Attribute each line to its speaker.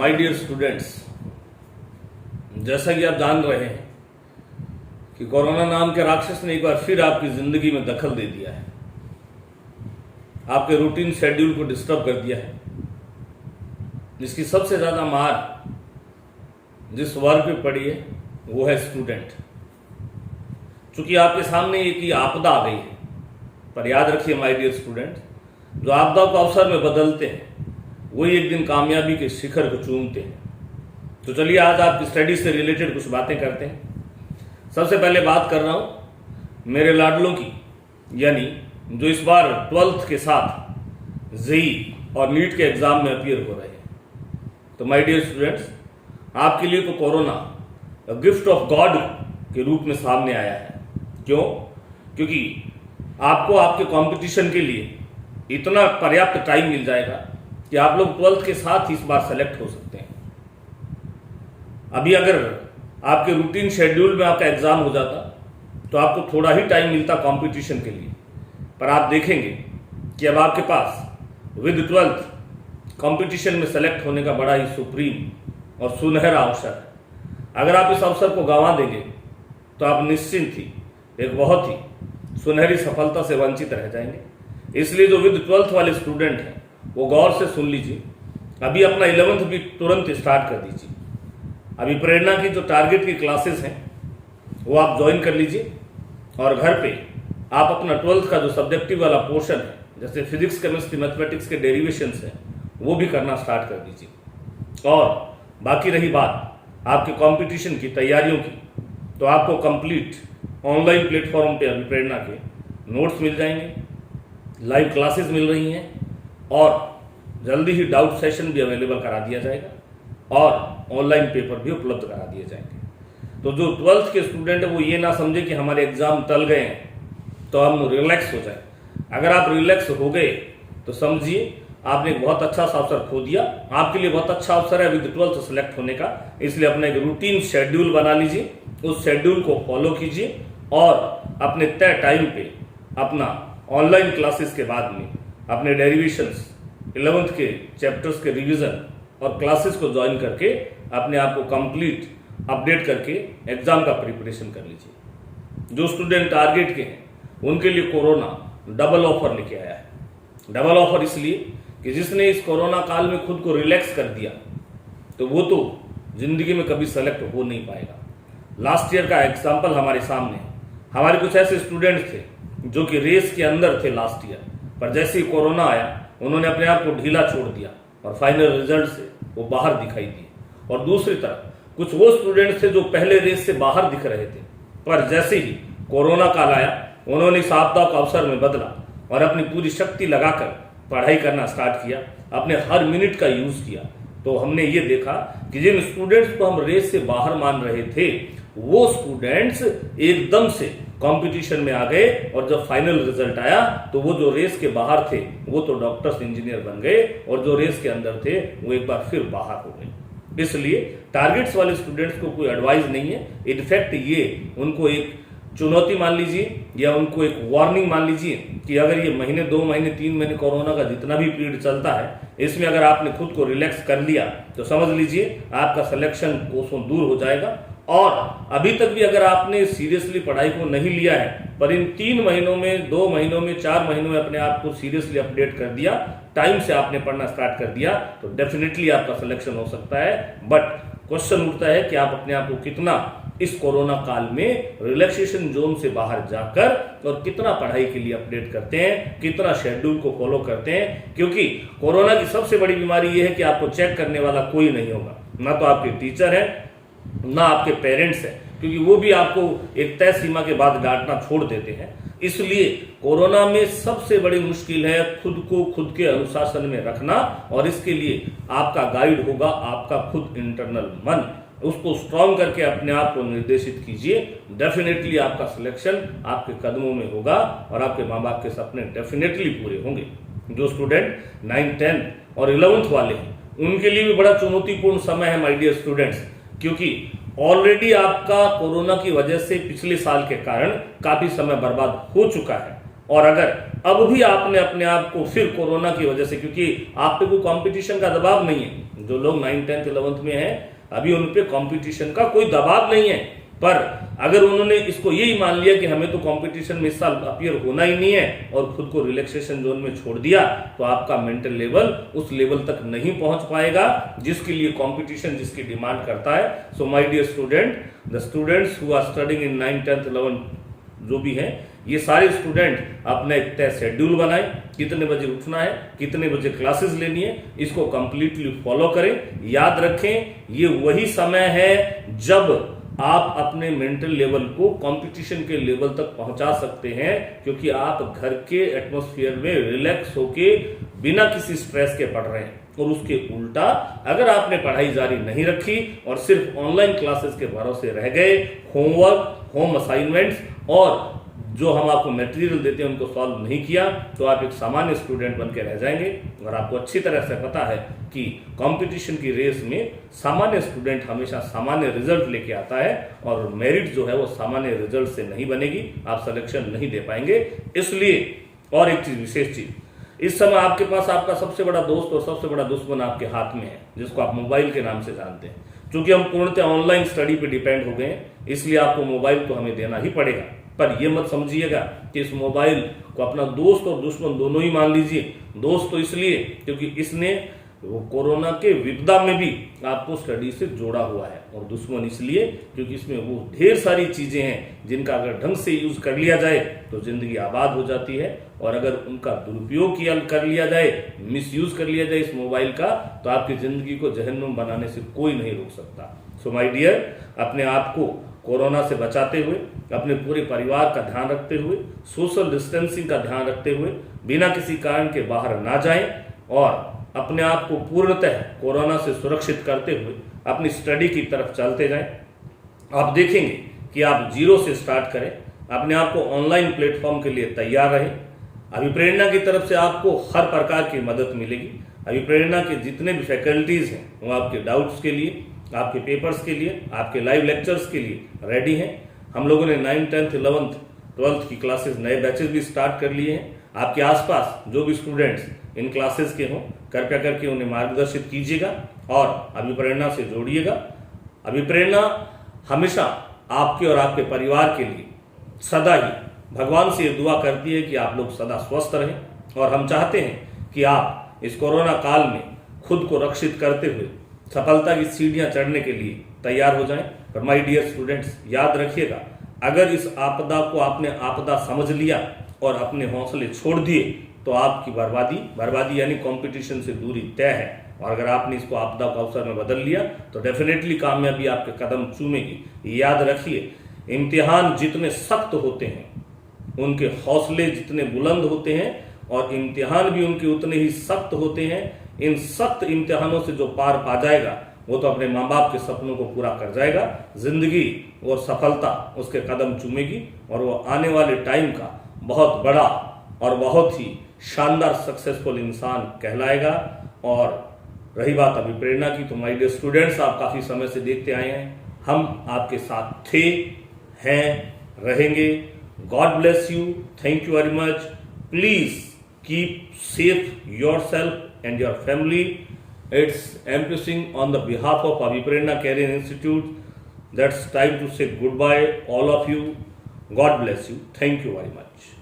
Speaker 1: My dear students, जैसा कि आप जान रहे हैं कि कोरोना नाम के राक्षस ने एक बार फिर आपकी जिंदगी में दखल दे दिया है, आपके रूटीन शेड्यूल को डिस्टर्ब कर दिया है। जिसकी सबसे ज्यादा मार जिस वर्ग पे पड़ी है वो है स्टूडेंट। चूंकि आपके सामने एक ही आपदा आ गई है, पर याद रखिए माय डियर स्टूडेंट, जो आपदा को अवसर में बदलते हैं वही एक दिन कामयाबी के शिखर को चूमते हैं। तो चलिए आज आपकी स्टडी से रिलेटेड कुछ बातें करते हैं। सबसे पहले बात कर रहा हूं मेरे लाडलों की, यानी जो इस बार 12th के साथ जेई और नीट के एग्जाम में अपीयर हो रहे हैं। तो माय डियर स्टूडेंट्स, आपके लिए तो कोरोना गिफ्ट ऑफ गॉड के रूप में सामने आया है। क्यों? क्योंकि आपको आपके कंपटीशन के लिए इतना पर्याप्त टाइम मिल जाएगा कि आप लोग 12th के साथ ही इस बार सेलेक्ट हो सकते हैं। अभी अगर आपके रूटीन शेड्यूल में आपका एग्जाम हो जाता तो आपको थोड़ा ही टाइम मिलता कंपटीशन के लिए, पर आप देखेंगे कि अब आपके पास विद 12th कंपटीशन में सेलेक्ट होने का बड़ा ही सुप्रीम और सुनहरा अवसर है। अगर आप इस अवसर को गंवा देंगे तो आप निश्चिंत ही एक बहुत ही सुनहरी सफलता से वंचित रह जाएंगे। इसलिए जो विद 12th वाले स्टूडेंट हैं वो गौर से सुन लीजिए, अभी अपना 11th भी तुरंत स्टार्ट कर दीजिए। अभी प्रेरणा की जो टारगेट की क्लासेस हैं वो आप ज्वाइन कर लीजिए और घर पे आप अपना 12th का जो सब्जेक्टिव वाला पोर्शन है, जैसे फिजिक्स, केमिस्ट्री, मैथमेटिक्स के डेरिवेशंस हैं, वो भी करना स्टार्ट कर दीजिए। और बाकी रही बात आपके कंपटीशन की तैयारियों की, तो आपको कंप्लीट ऑनलाइन प्लेटफॉर्म पे अभी प्रेरणा के नोट्स मिल जाएंगे, लाइव क्लासेस मिल रही हैं और जल्दी ही डाउट सेशन भी अवेलेबल करा दिया जाएगा और ऑनलाइन पेपर भी उपलब्ध करा दिए जाएंगे। तो जो 12th के स्टूडेंट है वो ये ना समझे कि हमारे एग्जाम टल गए हैं तो हम रिलैक्स हो जाए। अगर आप रिलैक्स हो गए तो समझिए आपने एक बहुत अच्छा सा अवसर खो दिया। आपके लिए बहुत अच्छा अवसर है विद 12th सेलेक्ट होने का। इसलिए अपना एक रूटीन शेड्यूल बना लीजिए, उस शेड्यूल को फॉलो कीजिए और अपने तय टाइम पे अपना ऑनलाइन क्लासेस के बाद में अपने डेरिवेशंस, 11th के चैप्टर्स के रिवीजन और क्लासेस को ज्वाइन करके अपने आप को कंप्लीट अपडेट करके एग्जाम का प्रिपरेशन कर लीजिए। जो स्टूडेंट टारगेट के हैं उनके लिए कोरोना डबल ऑफर लेके आया है। डबल ऑफर इसलिए कि जिसने इस कोरोना काल में खुद को रिलैक्स कर दिया तो वो तो जिंदगी में कभी सेलेक्ट हो नहीं पाएगा। लास्ट ईयर का एग्जाम्पल हमारे सामने है। हमारे कुछ ऐसे स्टूडेंट्स थे जो कि रेस के अंदर थे लास्ट ईयर, पर जैसे ही कोरोना आया उन्होंने अपने आप को ढीला छोड़ दिया और फाइनल रिजल्ट से वो बाहर दिखाई दिए। और दूसरी तरफ कुछ वो स्टूडेंट्स थे जो पहले रेस से बाहर दिख रहे थे, पर जैसे ही कोरोना काल आया उन्होंने इस आपदा को अवसर में बदला और अपनी पूरी शक्ति लगाकर पढ़ाई करना स्टार्ट किया, अपने हर मिनट का यूज किया। तो हमने ये देखा कि जिन स्टूडेंट्स को हम रेस से बाहर मान रहे थे वो स्टूडेंट्स एकदम से कंपटीशन में आ गए और जब फाइनल रिजल्ट आया तो वो जो रेस के बाहर थे वो तो डॉक्टर्स, इंजीनियर बन गए और जो रेस के अंदर थे वो एक बार फिर बाहर हो गए। इसलिए टारगेट्स वाले स्टूडेंट्स को कोई एडवाइस नहीं है, इनफैक्ट ये उनको एक चुनौती मान लीजिए या उनको एक वार्निंग मान लीजिए कि अगर ये महीने, 2 महीने, 3 महीने कोरोना का जितना भी पीरियड चलता है इसमें अगर आपने खुद को रिलैक्स कर लिया तो समझ लीजिए आपका सिलेक्शन कोसों दूर हो जाएगा। और अभी तक भी अगर आपने सीरियसली पढ़ाई को नहीं लिया है पर इन 3 महीनों में, 2 महीनों में, 4 महीनों में अपने आप को सीरियसली अपडेट कर दिया, टाइम से आपने पढ़ना स्टार्ट कर दिया तो डेफिनेटली आपका सिलेक्शन हो सकता है। बट क्वेश्चन उठता है कि आप अपने आप को कितना इस कोरोना काल में रिलैक्सेशन जोन से बाहर जाकर और कितना पढ़ाई के लिए अपडेट करते हैं, कितना शेड्यूल को फॉलो करते हैं। क्योंकि कोरोना की सबसे बड़ी बीमारी यह है कि आपको चेक करने वाला कोई नहीं होगा, ना तो आपके टीचर है ना आपके पेरेंट्स हैं, क्योंकि वो भी आपको एक तय सीमा के बाद डांटना छोड़ देते हैं। इसलिए कोरोना में सबसे बड़ी मुश्किल है खुद को खुद के अनुशासन में रखना और इसके लिए आपका गाइड होगा आपका खुद इंटरनल मन। उसको स्ट्रॉन्ग करके अपने आप को निर्देशित कीजिए, डेफिनेटली आपका सिलेक्शन आपके कदमों में होगा और आपके माँ बाप के सपने डेफिनेटली पूरे होंगे। जो स्टूडेंट 9, 10 और 11th वाले हैं उनके लिए भी बड़ा चुनौतीपूर्ण समय है माय डियर स्टूडेंट्स, क्योंकि ऑलरेडी आपका कोरोना की वजह से पिछले साल के कारण काफी समय बर्बाद हो चुका है और अगर अब भी आपने अपने आप को फिर कोरोना की वजह से, क्योंकि आप पे कोई कंपटीशन का दबाव नहीं है, जो लोग 9th 10th 11th में हैं अभी उन पे कंपटीशन का कोई दबाव नहीं है, पर अगर उन्होंने इसको यही मान लिया कि हमें तो कंपटीशन में इस साल अपीयर होना ही नहीं है और खुद को रिलैक्सेशन जोन में छोड़ दिया, तो आपका मेंटल लेवल उस लेवल तक नहीं पहुंच पाएगा जिसके लिए कंपटीशन जिसकी डिमांड करता है। So my dear student, the students who are studying in 9th 10th 11th जो भी हैं, ये सारे स्टूडेंट अपना एक तय शेड्यूल बनाएं, कितने बजे उठना है, कितने बजे क्लासेस लेनी है, इसको कंप्लीटली फॉलो करें। याद रखें, ये वही समय है जब आप अपने मेंटल लेवल को कंपटीशन के लेवल तक पहुंचा सकते हैं, क्योंकि आप घर के एटमॉस्फेयर में रिलैक्स होके बिना किसी स्ट्रेस के पढ़ रहे हैं। और उसके उल्टा अगर आपने पढ़ाई जारी नहीं रखी और सिर्फ ऑनलाइन क्लासेस के भरोसे रह गए, होमवर्क, होम असाइनमेंट्स और जो हम आपको मटेरियल देते हैं उनको सॉल्व नहीं किया, तो आप एक सामान्य स्टूडेंट बन के रह जाएंगे। और आपको अच्छी तरह से पता है कि कंपटीशन की रेस में सामान्य स्टूडेंट हमेशा सामान्य रिजल्ट लेके आता है और मेरिट जो है वो सामान्य रिजल्ट से नहीं बनेगी, आप सिलेक्शन नहीं दे पाएंगे। इसलिए और एक चीज, विशेष चीज, इस समय आपके पास आपका सबसे बड़ा दोस्त और सबसे बड़ा दुश्मन आपके हाथ में है, जिसको आप मोबाइल के नाम से जानते हैं। क्योंकि हम पूर्णतः ऑनलाइन स्टडी पे डिपेंड हो गए हैं, इसलिए आपको मोबाइल तो हमें देना ही पड़ेगा। पर यह मत समझिएगा कि इस मोबाइल को अपना दोस्त और दुश्मन दोनों ही मान लीजिए। दोस्त तो इसलिए क्योंकि इसने वो कोरोना के विपदा में भी आपको स्टडी से जोड़ा हुआ है, और दुश्मन इसलिए क्योंकि इसमें वो ढेर सारी चीजें हैं जिनका अगर ढंग से यूज कर लिया जाए तो जिंदगी आबाद हो जाती है, और अगर उनका दुरुपयोग कर लिया जाए, मिस यूज कर लिया जाए इस मोबाइल का, तो आपकी जिंदगी को जहन्नुम बनाने से कोई नहीं रोक सकता। सो माय डियर, अपने आप को कोरोना से बचाते हुए, अपने पूरे परिवार का ध्यान रखते हुए, सोशल डिस्टेंसिंग का ध्यान रखते हुए, बिना किसी कारण के बाहर ना जाएं और अपने आप को पूर्णतः कोरोना से सुरक्षित करते हुए अपनी स्टडी की तरफ चलते जाएं। आप देखेंगे कि आप जीरो से स्टार्ट करें, अपने आप को ऑनलाइन प्लेटफॉर्म के लिए तैयार रहें। अभिप्रेरणा की तरफ से आपको हर प्रकार की मदद मिलेगी। अभिप्रेरणा के जितने भी फैकल्टीज हैं वो आपके डाउट्स के लिए, आपके पेपर्स के लिए, आपके लाइव लेक्चर्स के लिए रेडी हैं। हम लोगों ने 9th 10th 11th 12th की क्लासेस, नए बैचेस भी स्टार्ट कर लिए हैं। आपके आसपास जो भी स्टूडेंट्स इन क्लासेस के हों, कृपया करके उन्हें मार्गदर्शित कीजिएगा और अभिप्रेरणा से जोड़िएगा। अभिप्रेरणा हमेशा आपके और आपके परिवार के लिए सदा ही भगवान से ये दुआ करती है कि आप लोग सदा स्वस्थ रहें, और हम चाहते हैं कि आप इस कोरोना काल में खुद को रक्षित करते हुए सफलता की सीढ़ियां चढ़ने के लिए तैयार हो जाएं। पर माय डियर स्टूडेंट्स, याद रखिएगा, अगर इस आपदा को आपने आपदा समझ लिया और अपने हौसले छोड़ दिए तो आपकी बर्बादी यानी कंपटीशन से दूरी तय है। और अगर आपने इसको आपदा को अवसर में बदल लिया तो डेफिनेटली कामयाबी आपके कदम चूमेगी। याद रखिए, इम्तिहान जितने सख्त होते हैं उनके हौसले जितने बुलंद होते हैं, और इम्तिहान भी उनके उतने ही सख्त होते हैं। इन सख्त इम्तिहानों से जो पार पा जाएगा वो तो अपने माँ बाप के सपनों को पूरा कर जाएगा। जिंदगी और सफलता उसके कदम चूमेगी और वो आने वाले टाइम का बहुत बड़ा और बहुत ही शानदार सक्सेसफुल इंसान कहलाएगा। और रही बात अभिप्रेरणा की, तो माय डियर स्टूडेंट्स, आप काफी समय से देखते आए हैं, हम आपके साथ थे, हैं, रहेंगे। God bless you, thank you very much. Please keep safe yourself and your family. It's emphasizing on the behalf of Abhiprerna Career Institute. That's time to say goodbye, all of you. God bless you. Thank you very much.